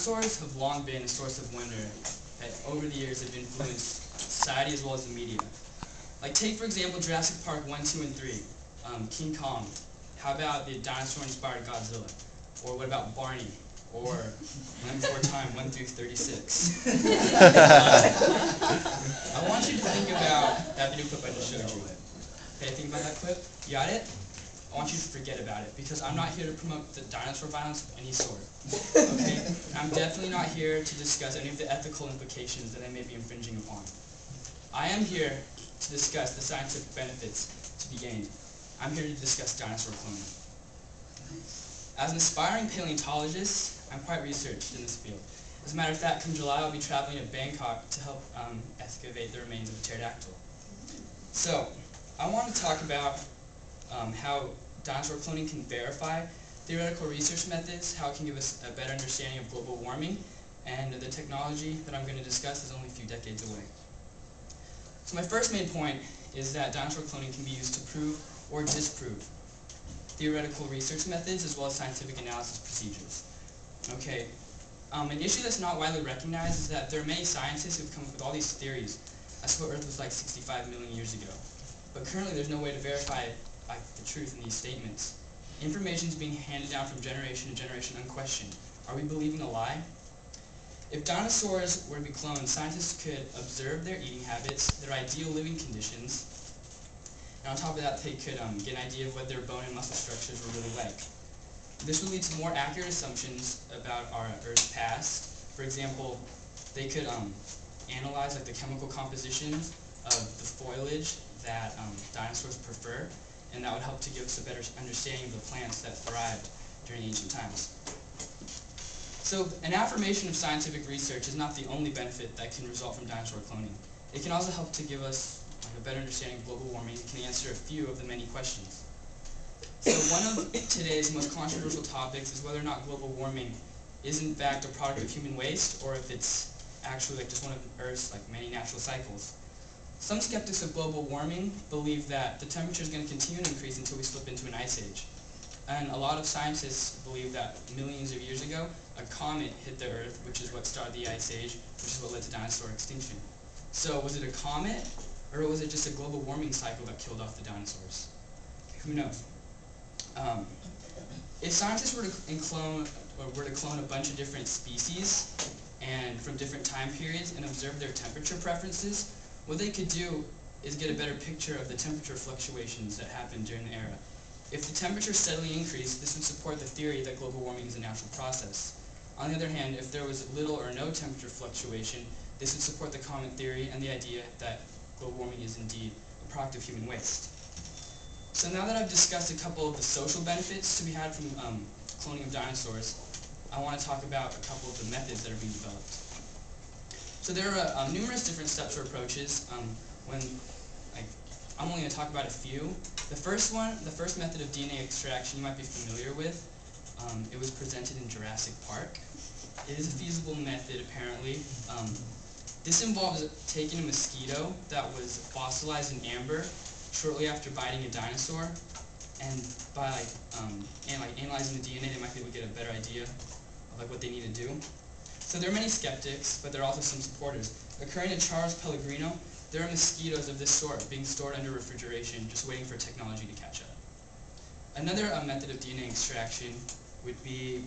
Dinosaurs have long been a source of wonder that over the years have influenced society as well as the media. Like take for example Jurassic Park 1, 2, and 3, King Kong. How about the dinosaur-inspired Godzilla? Or what about Barney? Or Land Before Time 1 through 36. I want you to think about that video clip I just showed you. Okay, think about that clip. You got it? I want you to forget about it because I'm not here to promote the dinosaur violence of any sort. Okay? I'm definitely not here to discuss any of the ethical implications that I may be infringing upon. I am here to discuss the scientific benefits to be gained. I'm here to discuss dinosaur cloning. As an aspiring paleontologist, I'm quite researched in this field. As a matter of fact, come July I'll be traveling to Bangkok to help excavate the remains of a pterodactyl. So, I want to talk about how dinosaur cloning can verify theoretical research methods, how it can give us a better understanding of global warming, and the technology that I'm going to discuss is only a few decades away. So my first main point is that dinosaur cloning can be used to prove or disprove theoretical research methods as well as scientific analysis procedures. Okay, an issue that's not widely recognized is that there are many scientists who've come up with all these theories as to what Earth was like 65 million years ago. But currently there's no way to verify the truth in these statements. Information is being handed down from generation to generation unquestioned. Are we believing a lie? If dinosaurs were to be cloned, scientists could observe their eating habits, their ideal living conditions, and on top of that they could get an idea of what their bone and muscle structures were really like. This would lead to more accurate assumptions about our Earth's past. For example, they could analyze the chemical compositions of the foliage that dinosaurs prefer, and that would help to give us a better understanding of the plants that thrived during ancient times. So an affirmation of scientific research is not the only benefit that can result from dinosaur cloning. It can also help to give us a better understanding of global warming and can answer a few of the many questions. So one of today's most controversial topics is whether or not global warming is in fact a product of human waste or if it's actually just one of Earth's many natural cycles. Some skeptics of global warming believe that the temperature is going to continue to increase until we slip into an ice age. And a lot of scientists believe that millions of years ago, a comet hit the Earth, which is what started the ice age, which is what led to dinosaur extinction. So was it a comet, or was it just a global warming cycle that killed off the dinosaurs? Who knows? If scientists were to clone a bunch of different species and from different time periods and observe their temperature preferences, what they could do is get a better picture of the temperature fluctuations that happened during the era. If the temperature steadily increased, this would support the theory that global warming is a natural process. On the other hand, if there was little or no temperature fluctuation, this would support the comet theory and the idea that global warming is indeed a product of human waste. So now that I've discussed a couple of the social benefits to be had from cloning of dinosaurs, I want to talk about a couple of the methods that are being developed. So there are numerous different steps or approaches. I'm only going to talk about a few. The first method of DNA extraction you might be familiar with. It was presented in Jurassic Park. It is a feasible method apparently. This involves taking a mosquito that was fossilized in amber shortly after biting a dinosaur, and by analyzing the DNA, they might be able to get a better idea of what they need to do. So there are many skeptics, but there are also some supporters. According to Charles Pellegrino, there are mosquitoes of this sort being stored under refrigeration, just waiting for technology to catch up. Another method of DNA extraction would be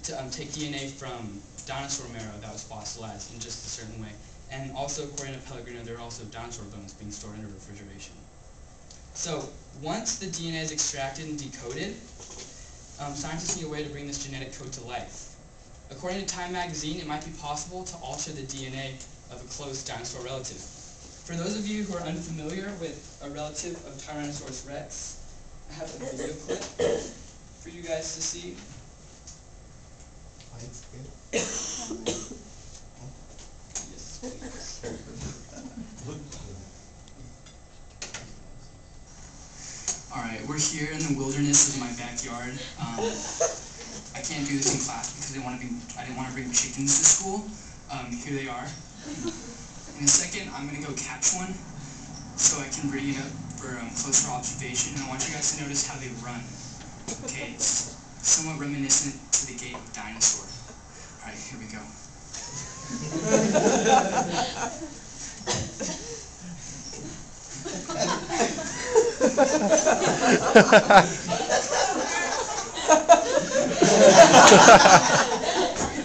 to take DNA from dinosaur marrow that was fossilized in just a certain way. And also, according to Pellegrino, there are also dinosaur bones being stored under refrigeration. So once the DNA is extracted and decoded, scientists need a way to bring this genetic code to life. According to Time magazine, it might be possible to alter the DNA of a close dinosaur relative. For those of you who are unfamiliar with a relative of Tyrannosaurus rex, I have a video clip for you guys to see. Yes, please. Alright, we're here in the wilderness of my backyard. I can't do this in class because I didn't want to bring chickens to school. Here they are. In a second, I'm going to go catch one so I can bring it up for closer observation. And I want you guys to notice how they run. Okay, it's somewhat reminiscent to the gait of a dinosaur. Alright, here we go.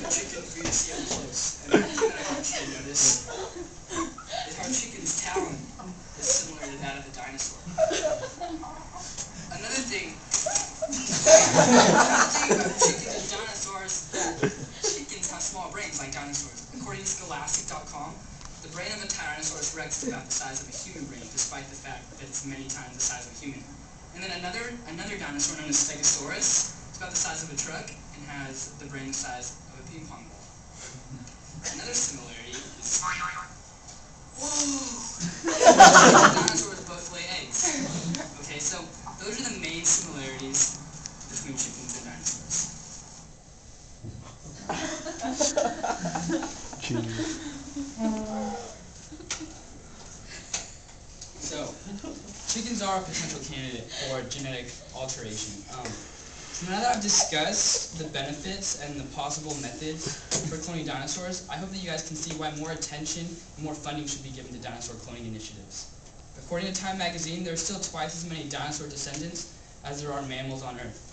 Chicken for you to see up close. And the thing that I want you to notice is how chicken's talon is similar to that of the dinosaur. Another thing about chickens and dinosaurs is that chickens have small brains like dinosaurs. According to Scholastic.com, the brain of a Tyrannosaurus rex is about the size of a human brain, despite the fact that it's many times the size of a human. And then another dinosaur known as Stegosaurus is about the size of a truck and has the brain the size of a ping pong ball. Another similarity is... Whoa! Dinosaurs both lay eggs. Okay, so those are the main similarities between chickens and dinosaurs. So, chickens are a potential candidate for genetic alteration. So now that I've discussed the benefits and the possible methods for cloning dinosaurs, I hope that you guys can see why more attention and more funding should be given to dinosaur cloning initiatives. According to Time magazine, there are still twice as many dinosaur descendants as there are mammals on Earth.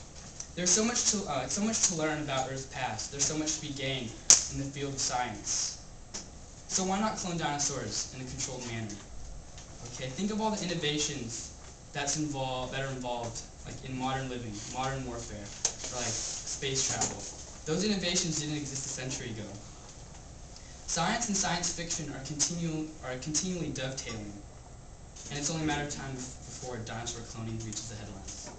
There's so much to learn about Earth's past. There's so much to be gained in the field of science. So why not clone dinosaurs in a controlled manner? Okay, think of all the innovations that are involved, like in modern living, modern warfare, or like space travel. Those innovations didn't exist a century ago. Science and science fiction are continually dovetailing, and it's only a matter of time before dinosaur cloning reaches the headlines.